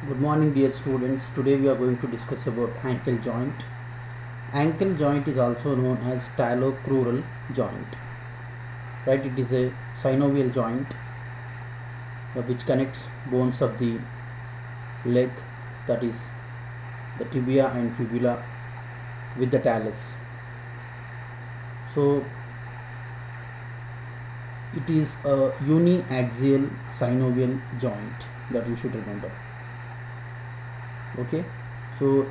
Good morning dear students. Today we are going to discuss about ankle joint. Ankle joint is also known as talocrural joint. Right? It is a synovial joint which connects bones of the leg, that is the tibia and fibula, with the talus. So it is a uniaxial synovial joint that you should remember. Okay, so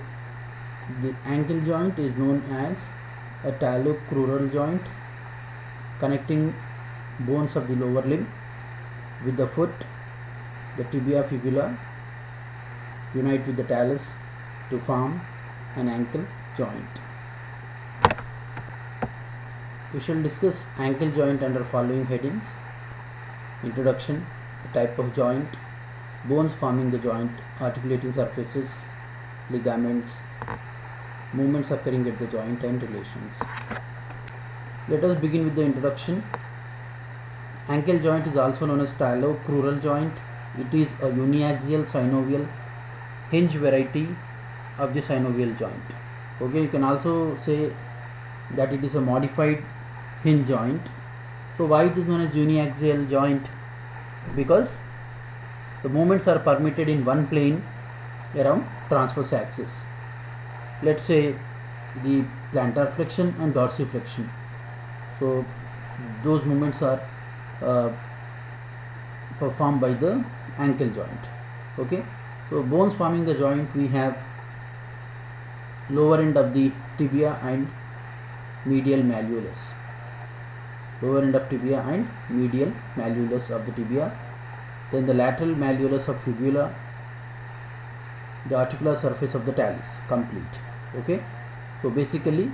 the ankle joint is known as a talocrural joint connecting bones of the lower limb with the foot. The tibia fibula unite with the talus to form an ankle joint. We shall discuss ankle joint under following headings: introduction, the type of joint, bones forming the joint, articulating surfaces, ligaments, movements occurring at the joint, and relations. Let us begin with the introduction. Ankle joint is also known as talocrural joint. It is a uniaxial synovial hinge variety of the synovial joint. Okay, you can also say that it is a modified hinge joint. So why it is known as uniaxial joint? Because the movements are permitted in one plane around transverse axis. Let's say the plantar flexion and dorsiflexion. So those movements are performed by the ankle joint. Okay, so bones forming the joint, we have lower end of the tibia and medial malleolus. Lower end of tibia and medial malleolus of the tibia. Then the lateral malleolus of fibula, the articular surface of the talus, complete. Okay, so basically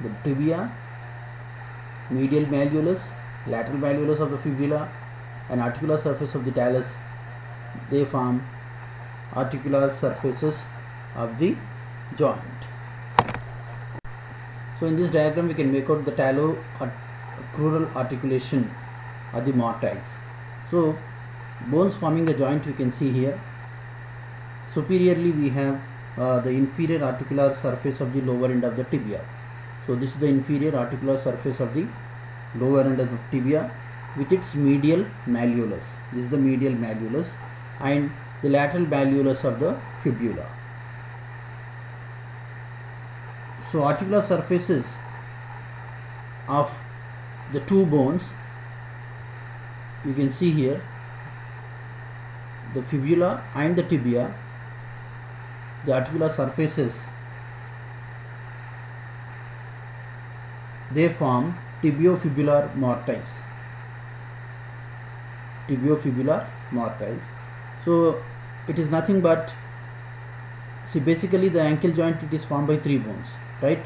the tibia, medial malleolus, lateral malleolus of the fibula, and articular surface of the talus, they form articular surfaces of the joint. So in this diagram we can make out the talocrural articulation or the mortise. So bones forming the joint we can see here. Superiorly we have the inferior articular surface of the lower end of the tibia. So this is the inferior articular surface of the lower end of the tibia with its medial malleolus. This is the medial malleolus, and the lateral malleolus of the fibula. So articular surfaces of the two bones, you can see here, the fibula and the tibia, the articular surfaces, they form tibiofibular mortise. Tibiofibular mortise. So it is nothing but, see, basically the ankle joint, it is formed by three bones, right?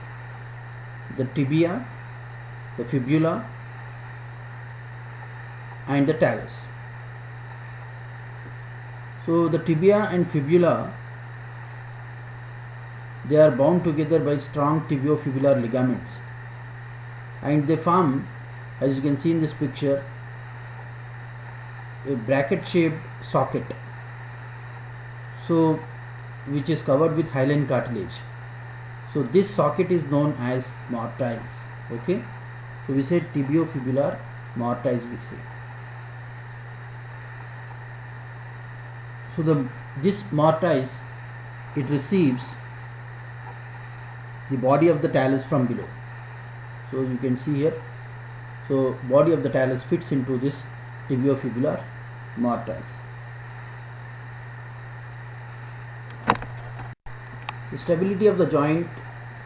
The tibia, the fibula, and the talus. So the tibia and fibula, they are bound together by strong tibiofibular ligaments, and they form, as you can see in this picture, a bracket shaped socket, so which is covered with hyaline cartilage. So this socket is known as mortise. Okay, so we say tibiofibular mortise, we say. So this mortise, it receives the body of the talus from below. So you can see here, so body of the talus fits into this tibiofibular mortise. The stability of the joint,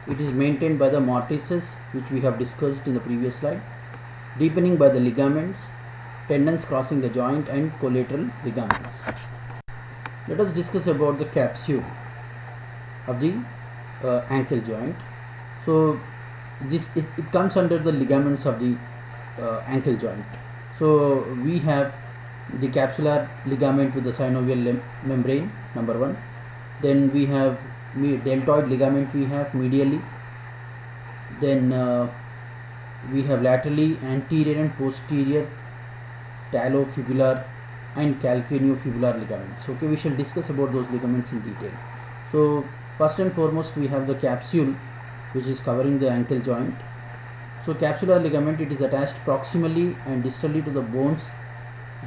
it is maintained by the mortises, which we have discussed in the previous slide, deepening by the ligaments, tendons crossing the joint, and collateral ligaments. Let us discuss about the capsule of the ankle joint. So this it comes under the ligaments of the ankle joint. So we have the capsular ligament with the synovial membrane, number one. Then we have deltoid ligament, we have medially. Then we have laterally anterior and posterior talofibular and calcaneofibular ligaments. Okay, we shall discuss about those ligaments in detail. So first and foremost, we have the capsule, which is covering the ankle joint. So capsular ligament, it is attached proximally and distally to the bones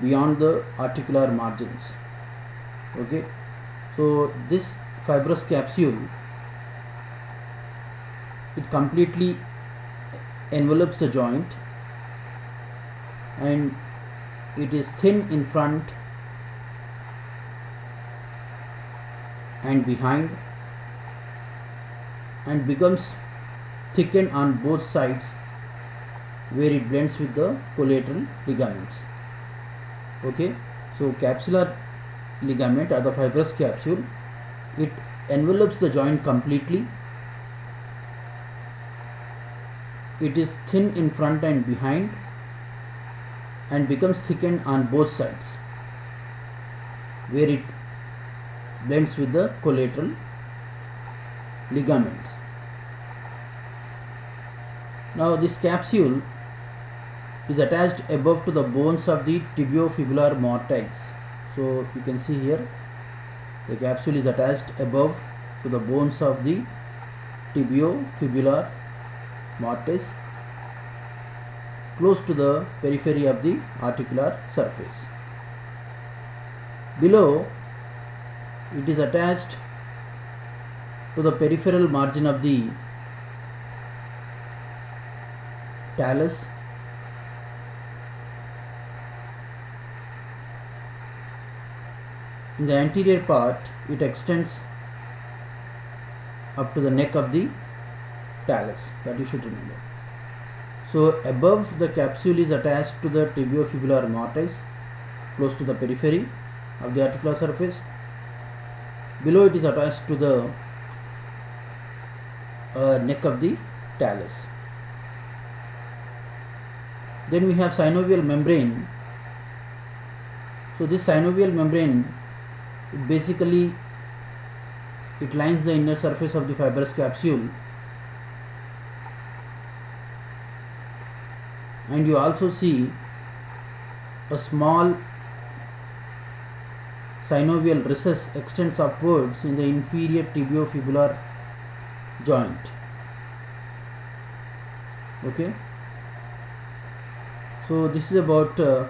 beyond the articular margins. Okay, so this fibrous capsule, it completely envelopes the joint, and it is thin in front and behind, and becomes thickened on both sides where it blends with the collateral ligaments. Okay, so capsular ligament or the fibrous capsule, it envelopes the joint completely. It is thin in front and behind and becomes thickened on both sides where it blends with the collateral ligaments. Now this capsule is attached above to the bones of the tibiofibular mortise. So you can see here the capsule is attached above to the bones of the tibiofibular mortise, close to the periphery of the articular surface. Below, it is attached to the peripheral margin of the talus, in the anterior part it extends up to the neck of the talus, that you should remember. So above, the capsule is attached to the tibiofibular mortise, close to the periphery of the articular surface. Below, it is attached to the neck of the talus. Then we have synovial membrane. So this synovial membrane, basically it lines the inner surface of the fibrous capsule, and you also see a small synovial recess extends upwards in the inferior tibiofibular joint. Okay, so this is about the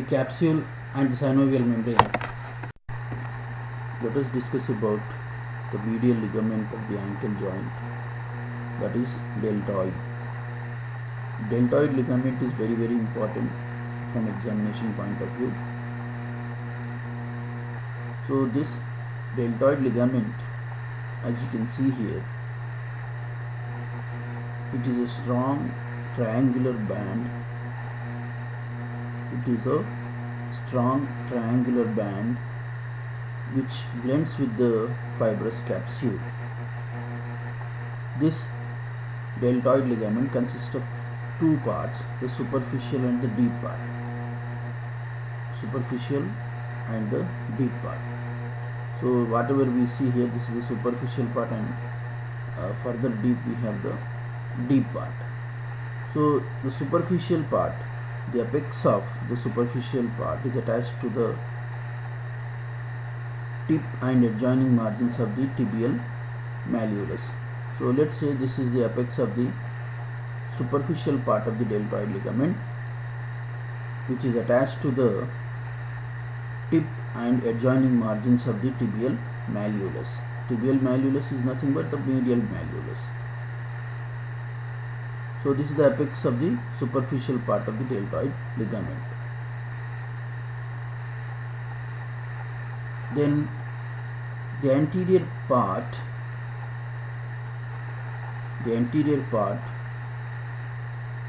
capsule and the synovial membrane. Let us discuss about the medial ligament of the ankle joint, that is deltoid. Deltoid ligament is very important from examination point of view. So this deltoid ligament, as you can see here, it is a strong triangular band. It is a strong triangular band which blends with the fibrous capsule. This deltoid ligament consists of two parts, the superficial and the deep part. Superficial and the deep part. So whatever we see here, this is the superficial part, and further deep we have the deep part. So the superficial part, the apex of the superficial part is attached to the tip and adjoining margins of the tibial malleolus. So let's say this is the apex of the superficial part of the deltoid ligament, which is attached to the tip and adjoining margins of the tibial malleolus. Tibial malleolus is nothing but the medial malleolus. So this is the apex of the superficial part of the deltoid ligament. Then the anterior part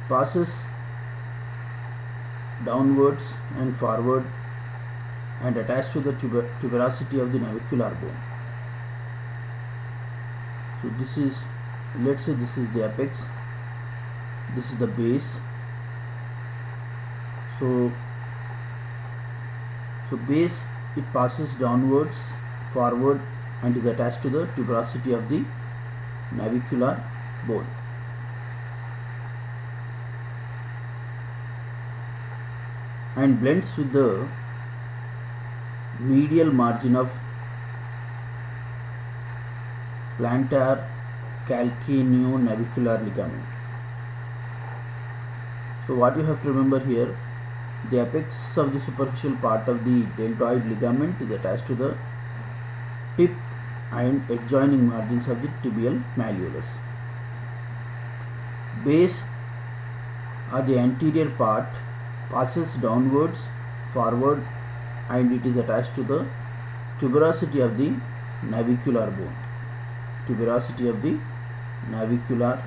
passes downwards and forward and attached to the tuberosity of the navicular bone. So this is, let's say this is the apex, this is the base. So base, it passes downwards, forward, and is attached to the tuberosity of the navicular bone. And blends with the medial margin of plantar calcaneonavicular ligament. So what you have to remember here, the apex of the superficial part of the deltoid ligament is attached to the tip and adjoining margins of the tibial malleolus. Base or the anterior part passes downwards, forward, and it is attached to the tuberosity of the navicular bone. Tuberosity of the navicular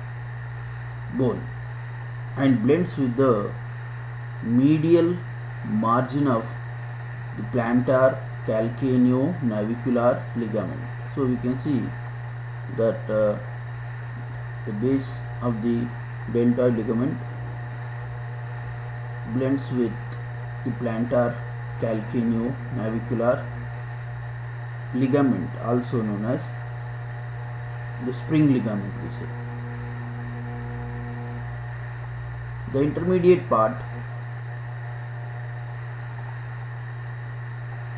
bone, and blends with the medial margin of the plantar calcaneonavicular ligament. So we can see that the base of the deltoid ligament blends with the plantar calcaneonavicular ligament, also known as the spring ligament, we say. The intermediate part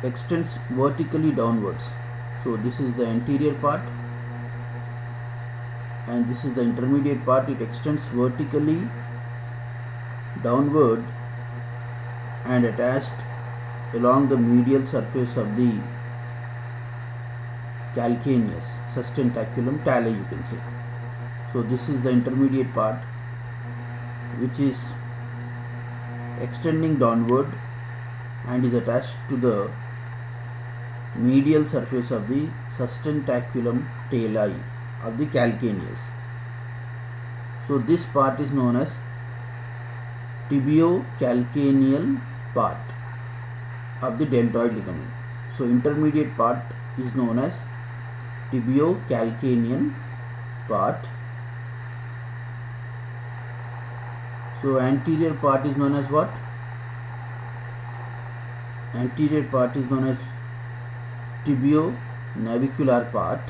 extends vertically downwards. So this is the anterior part and this is the intermediate part. It extends vertically downward and attached along the medial surface of the calcaneus, sustentaculum tali, you can say. So this is the intermediate part which is extending downward and is attached to the medial surface of the sustentaculum tali of the calcaneus. So this part is known as tibiocalcaneal part of the deltoid ligament. So intermediate part is known as tibiocalcaneal part. So anterior part is known as what? Anterior part is known as tibionavicular part.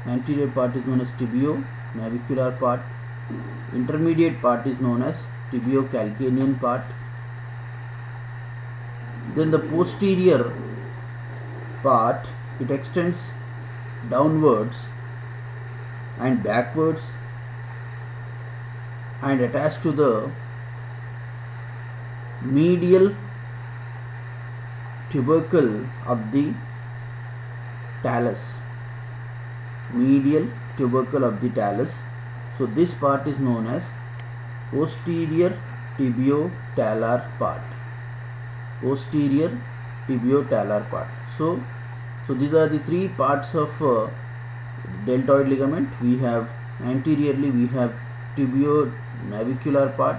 Anterior part is known as tibionavicular part. Intermediate part is known as tibiocalcanean part. Then the posterior part, it extends downwards and backwards and attached to the medial tubercle of the talus. Medial tubercle of the talus. So this part is known as posterior tibiotalar part. Posterior tibiotalar part. So these are the three parts of deltoid ligament. We have anteriorly we have tibionavicular part.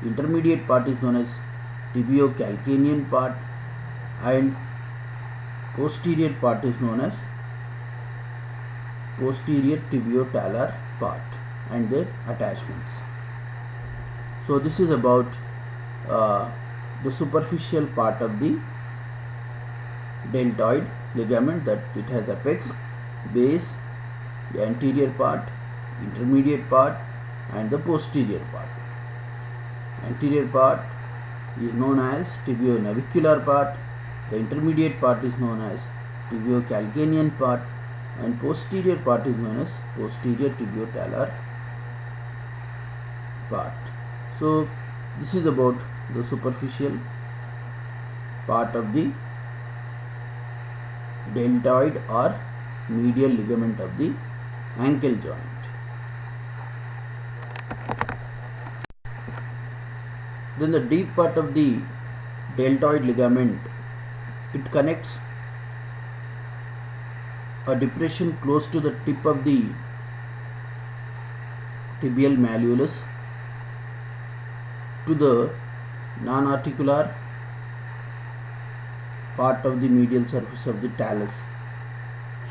Intermediate part is known as tibiocalcanean part, and posterior part is known as posterior tibiotalar part and their attachments. So this is about the superficial part of the deltoid ligament, that it has apex, base, the anterior part, intermediate part, and the posterior part. Anterior part is known as tibionavicular part, the intermediate part is known as tibiocalcanean part, and posterior part is known as posterior tibiotalar part. So this is about the superficial part of the deltoid or medial ligament of the ankle joint. Then the deep part of the deltoid ligament, it connects a depression close to the tip of the tibial malleolus to the non-articular part of the medial surface of the talus.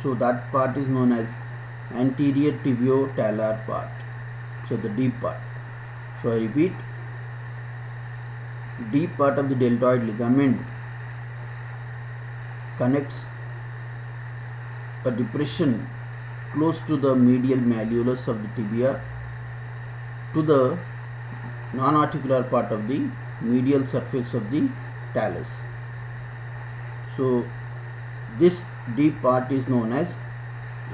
So that part is known as anterior tibiotalar part. So the deep part. So I repeat, deep part of the deltoid ligament connects a depression close to the medial malleolus of the tibia to the non-articular part of the medial surface of the talus. So this deep part is known as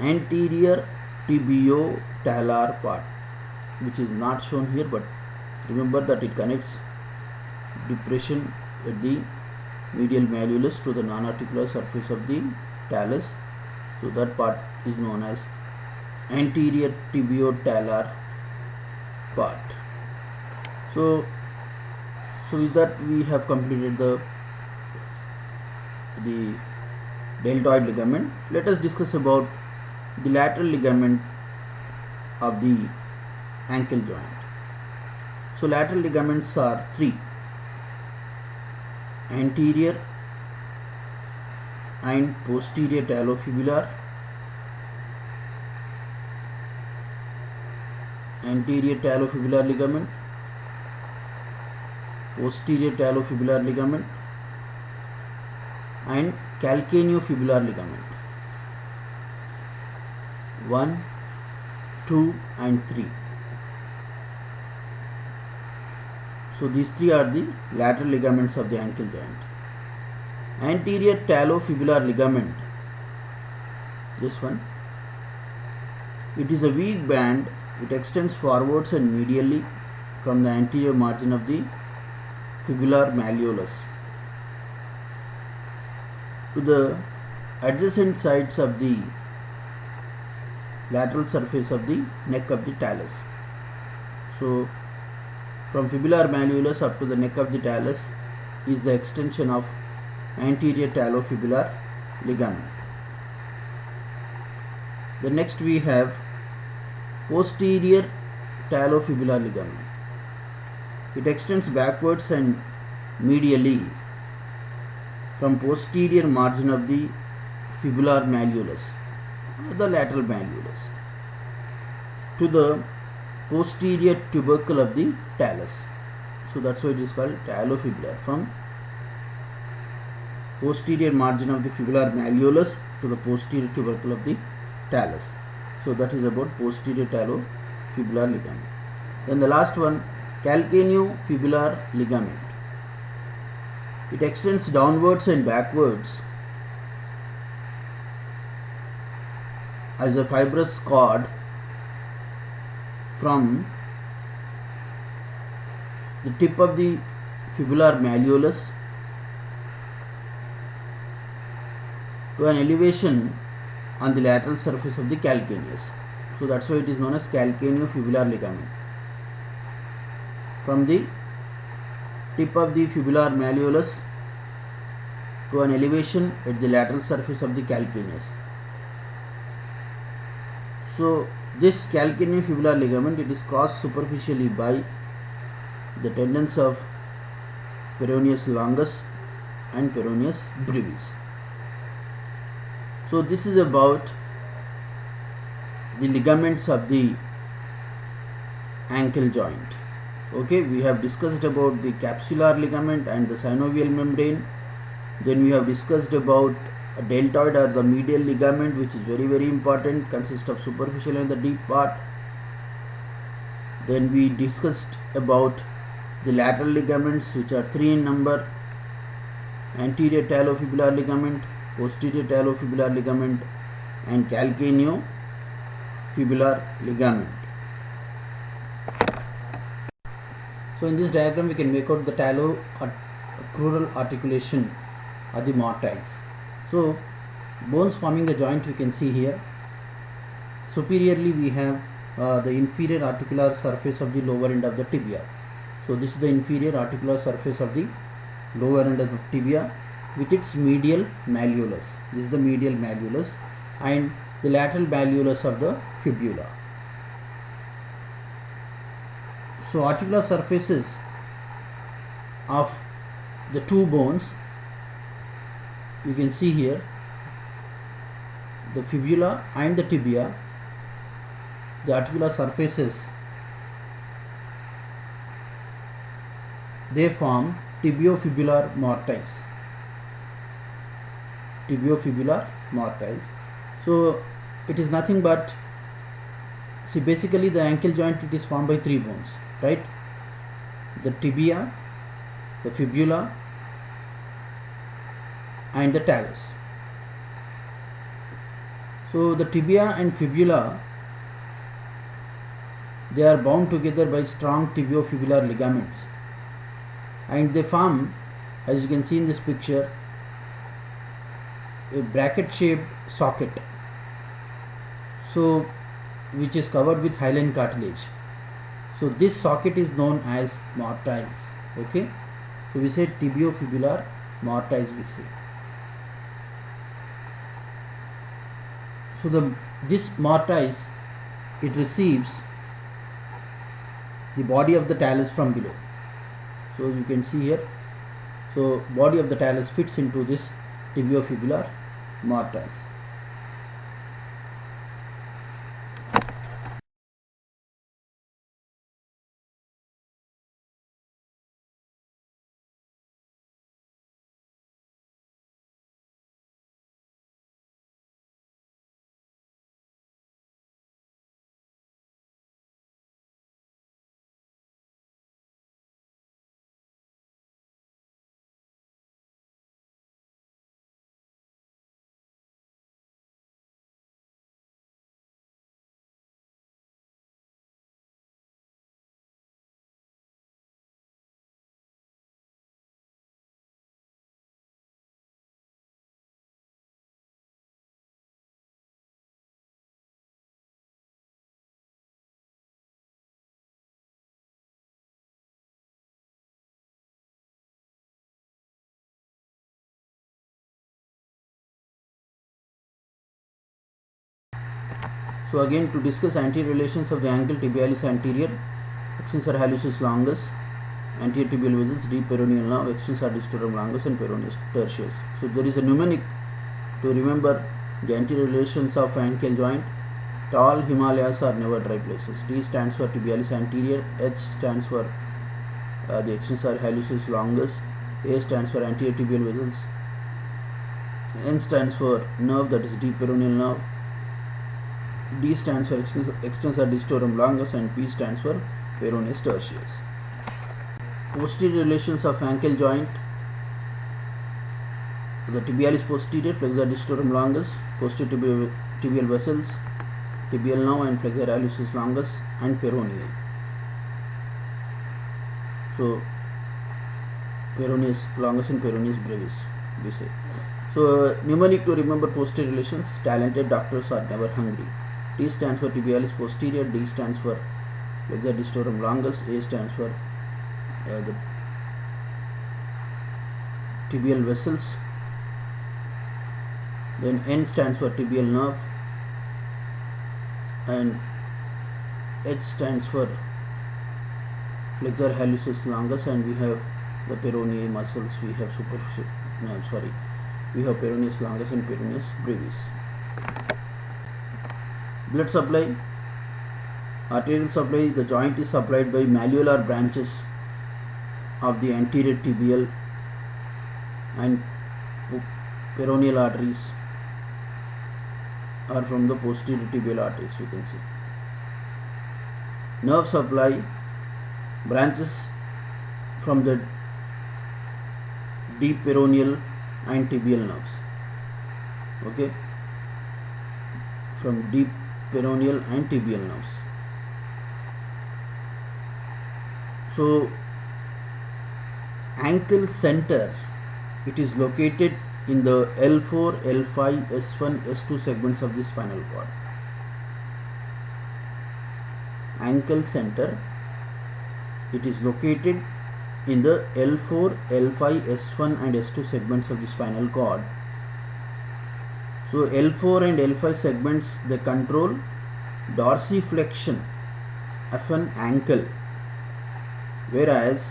anterior tibio-talar part, which is not shown here, but remember that it connects depression at the medial malleolus to the non-articular surface of the talus. So that part is known as anterior tibio-talar part. So with that we have completed the deltoid ligament. Let us discuss about the lateral ligament of the ankle joint. So lateral ligaments are three: anterior and posterior talofibular, anterior talofibular ligament, posterior talofibular ligament, and calcaneofibular ligament. 1, 2 and 3. So these three are the lateral ligaments of the ankle joint. Anterior talofibular ligament, this one, it is a weak band. It extends forwards and medially from the anterior margin of the fibular malleolus to the adjacent sides of the lateral surface of the neck of the talus. So from fibular malleolus up to the neck of the talus is the extension of anterior talofibular ligament. The next we have posterior talofibular ligament. It extends backwards and medially from posterior margin of the fibular malleolus, the lateral malleolus, to the posterior tubercle of the talus. So that's why it is called talofibular, from posterior margin of the fibular malleolus to the posterior tubercle of the talus. So that is about posterior talofibular ligament. Then the last one, calcaneofibular ligament. It extends downwards and backwards as a fibrous cord from the tip of the fibular malleolus to an elevation on the lateral surface of the calcaneus. So that's why it is known as calcaneofibular ligament. From the tip of the fibular malleolus to an elevation at the lateral surface of the calcaneus. So this calcaneofibular ligament, it is crossed superficially by the tendons of peroneus longus and peroneus brevis. So this is about the ligaments of the ankle joint. Okay, we have discussed about the capsular ligament and the synovial membrane. Then we have discussed about a deltoid or the medial ligament, which is very important, consists of superficial and the deep part. Then we discussed about the lateral ligaments, which are three in number: anterior talofibular ligament, posterior talofibular ligament, and calcaneofibular ligament. So in this diagram we can make out the talocrural articulation or the mortise. So bones forming the joint we can see here. Superiorly we have the inferior articular surface of the lower end of the tibia. So this is the inferior articular surface of the lower end of the tibia with its medial malleolus. This is the medial malleolus and the lateral malleolus of the fibula. So articular surfaces of the two bones, you can see here the fibula and the tibia, the articular surfaces, they form tibiofibular mortise. Tibiofibular mortise. So it is nothing but, see, basically the ankle joint, it is formed by three bones, right? The tibia, the fibula and the talus. So the tibia and fibula, they are bound together by strong tibiofibular ligaments, and they form, as you can see in this picture, a bracket shaped socket, so which is covered with hyaline cartilage. So this socket is known as mortise. Okay, so we say tibiofibular mortise, we say. So this mortise, it receives the body of the talus from below. So you can see here, so body of the talus fits into this tibiofibular mortise. So again, to discuss anterior relations of the ankle, tibialis anterior, extensor hallucis longus, anterior tibial vessels, deep peroneal nerve, extensor digitorum longus, and peroneus tertius. So there is a mnemonic to remember the anterior relations of ankle joint. Tall Himalayas are never dry places. T stands for tibialis anterior, H stands for the extensor hallucis longus, A stands for anterior tibial vessels, N stands for nerve, that is deep peroneal nerve, D stands for extensor digitorum longus, and P stands for peroneus tertius. Posterior relations of ankle joint: the tibialis posterior, flexor digitorum longus, posterior tibial vessels, tibial nerve and flexor hallucis longus, and peroneal. So peroneus longus and peroneus brevis, we say. So mnemonic to remember posterior relations: talented doctors are never hungry. T stands for tibialis posterior, D stands for flexor digitorum longus, A stands for the tibial vessels, then N stands for tibial nerve, and H stands for flexor hallucis longus, and we have the peroneal muscles. We have we have peroneus longus and peroneus brevis. Blood supply: arterial supply. The joint is supplied by malleolar branches of the anterior tibial and peroneal arteries, or from the posterior tibial arteries, you can see. Nerve supply: branches from the deep peroneal and tibial nerves. Okay, from deep peroneal and tibial nerves. So ankle center, it is located in the L4, L5, S1, S2 segments of the spinal cord. Ankle center, it is located in the L4, L5, S1 and S2 segments of the spinal cord. So L4 and L5 segments, they control dorsiflexion of an ankle, whereas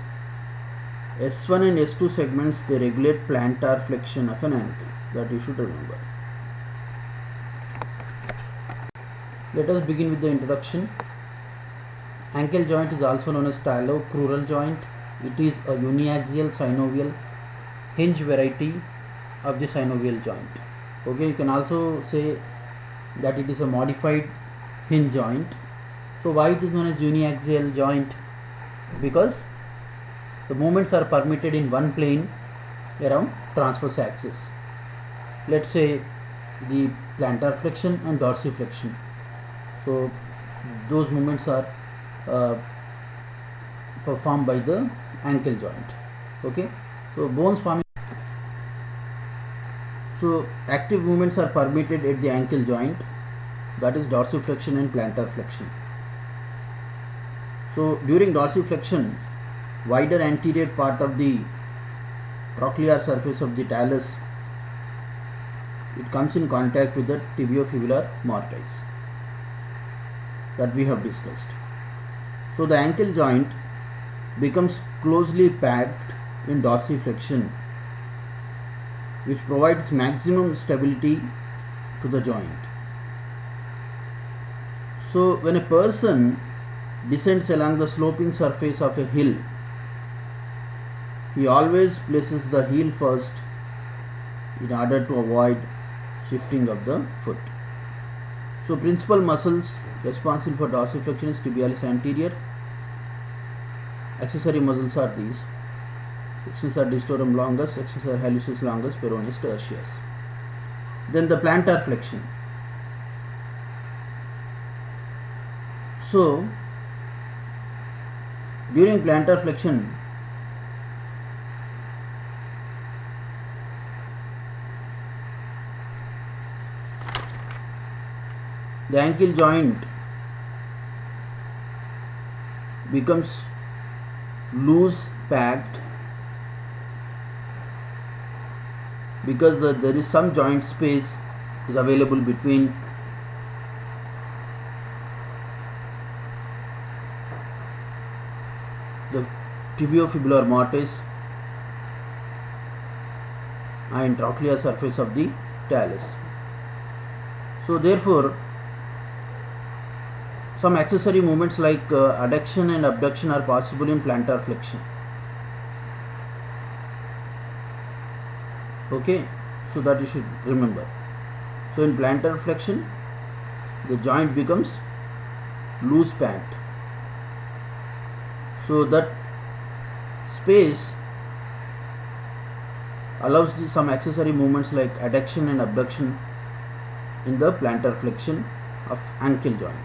S1 and S2 segments, they regulate plantar flexion of an ankle. That you should remember. Let us begin with the introduction. Ankle joint is also known as talocrural joint. It is a uniaxial synovial hinge variety of the synovial joint. Okay, you can also say that it is a modified hinge joint. So why it is known as uniaxial joint? Because the movements are permitted in one plane around transverse axis. let's say the plantar flexion and dorsiflexion. So those movements are uh, performed by the ankle joint. Okay, so bones forming. So active movements are permitted at the ankle joint, that is dorsiflexion and plantar flexion. So during dorsiflexion, wider anterior part of the trochlear surface of the talus, it comes in contact with the tibiofibular mortise that we have discussed. So the ankle joint becomes closely packed in dorsiflexion, which provides maximum stability to the joint. So when a person descends along the sloping surface of a hill, he always places the heel first in order to avoid shifting of the foot. So principal muscles responsible for dorsiflexion is tibialis anterior. Accessory muscles are these: extensor digitorum longus, extensor hallucis longus, peroneus tertius. Then the plantar flexion. So during plantar flexion, the ankle joint becomes loose packed because there is some joint space is available between the tibiofibular mortise and trochlear surface of the talus. So therefore some accessory movements like adduction and abduction are possible in plantar flexion. Okay, so that you should remember. So in plantar flexion, the joint becomes loose packed, so that space allows some accessory movements like adduction and abduction in the plantar flexion of ankle joint.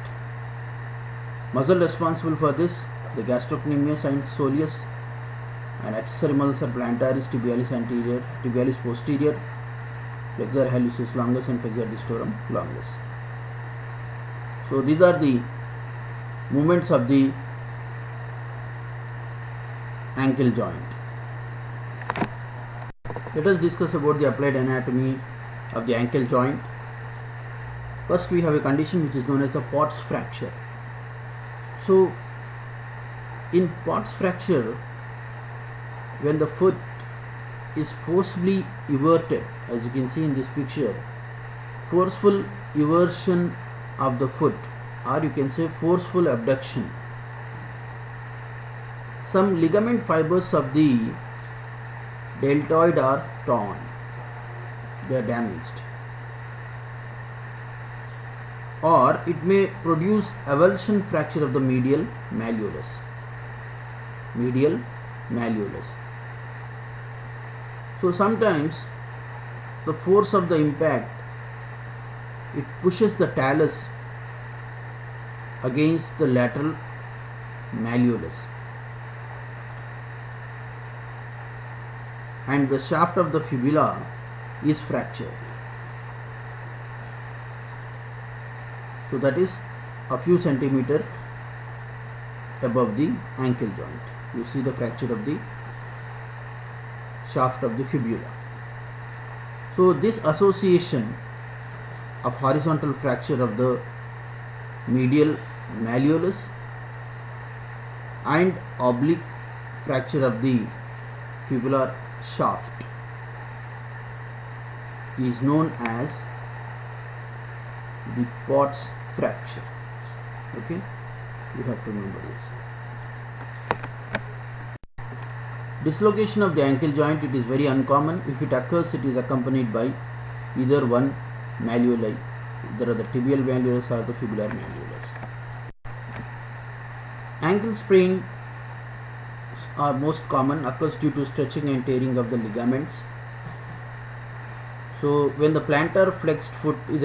Muscle responsible for this, the gastrocnemius and soleus, and accessory muscles are plantaris, tibialis anterior, tibialis posterior, flexor hallucis longus and flexor digitorum longus. So these are the movements of the ankle joint. Let us discuss about the applied anatomy of the ankle joint. First we have a condition which is known as the Pott's fracture. So in Pott's fracture, when the foot is forcibly everted, as you can see in this picture, forceful eversion of the foot, or you can say forceful abduction, some ligament fibers of the deltoid are torn, they are damaged, or it may produce avulsion fracture of the medial malleolus. So sometimes the force of the impact, it pushes the talus against the lateral malleolus, and the shaft of the fibula is fractured. So that is a few centimeters above the ankle joint. You see the fracture of the shaft of the fibula. So this association of horizontal fracture of the medial malleolus and oblique fracture of the fibular shaft is known as the Pott's fracture. Okay, you have to remember this. Dislocation of the ankle joint, it is very uncommon. If it occurs, it is accompanied by either one malleoli, either the tibial malleolus or the fibular malleolus. Ankle sprain are most common, occurs due to stretching and tearing of the ligaments. So when the plantar flexed foot is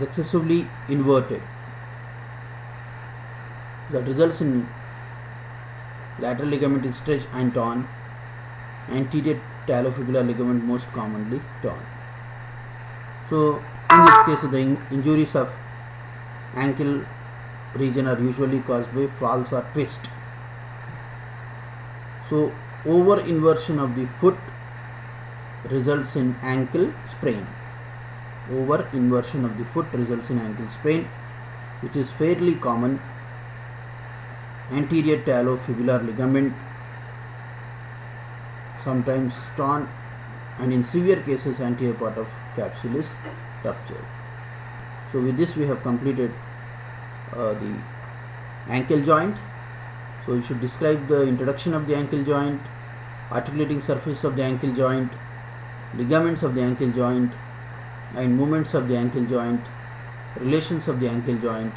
excessively inverted, that results in lateral ligament is stretched and torn, anterior talofibular ligament most commonly torn. So in this case, the injuries of ankle region are usually caused by falls or twist. So over inversion of the foot results in ankle sprain. Over inversion of the foot results in ankle sprain, which is fairly common. Anterior talofibular ligament sometimes torn, and in severe cases anterior part of capsule is ruptured. So with this we have completed the ankle joint. So you should describe the introduction of the ankle joint, articulating surface of the ankle joint, ligaments of the ankle joint, and movements of the ankle joint, relations of the ankle joint,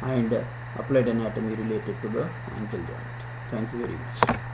and applied anatomy related to the ankle joint. Thank you very much.